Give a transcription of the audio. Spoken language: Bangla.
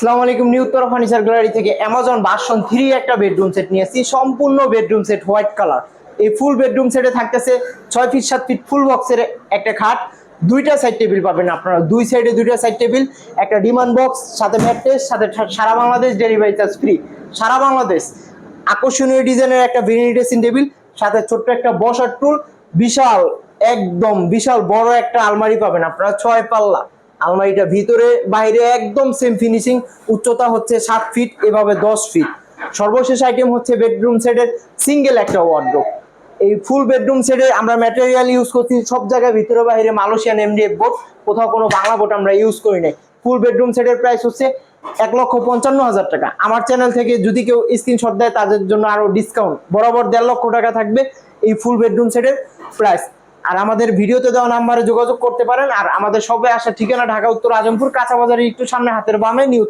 আসসালামু আলাইকুম। নিউ উত্তরা ফার্নিচার গ্যালারি থেকে অ্যামাজন ভার্সন 3 একটা বেডরুম সেট নিয়েছি, সম্পূর্ণ বেডরুম সেট হোয়াইট কালার। এই ফুল বেডরুম সেটে থাকতেছে 6 ফিট 7 ফিট ফুল বক্সের একটা খাট, দুইটা সাইড টেবিল পাবেন আপনারা, দুই সাইডে দুইটা সাইড টেবিল, একটা ডিমান্ড বক্স, সাথে ম্যাট্রেস, সাথে সারা বাংলাদেশ ডেলিভারি চার্জ ফ্রি। সারা বাংলাদেশ। আকর্ষণীয় ডিজাইনের একটা ভেনিটি ড্রেসিং টেবিল, সাথে ছোট্ট একটা বসার টুল, বিশাল একদম বিশাল বড় একটা আলমারি পাবেন আপনারা 6 পাল্লা। আলমারিটা ভিতরে বাইরে একদম সেম ফিনিশিং, উচ্চতা হচ্ছে 7 ফিট, এভাবে 10 ফিট। সর্বশেষ আইটেম হচ্ছে বেডরুম সেটের সিঙ্গেল একটা ওয়ার্ডরোব। এই ফুল বেডরুম সেটে আমরা ম্যাটেরিয়াল ইউজ করছি সব জায়গায় ভিতরে বাইরে মালয়েশিয়ান এমডিএফ বোর্ড, কোথাও কোনো বাংলা বোর্ড আমরা ইউজ করি নাই। ফুল বেডরুম সেটের প্রাইস হচ্ছে 1,55,000 টাকা। আমার চ্যানেল থেকে যদি কেউ স্ক্রিনশট দেয় তাদের জন্য আরো ডিসকাউন্ট বরাবর 1.5 লক্ষ টাকা থাকবে এই ফুল বেডরুম সেটের প্রাইস। আর আমাদের ভিডিওতে দেওয়া নাম্বারে যোগাযোগ করতে পারেন। আর আমাদের সবাই আসার ঠিকানা ঢাকা উত্তর আজমপুর কাঁচা বাজারের একটু সামনে হাতের বামে নিউ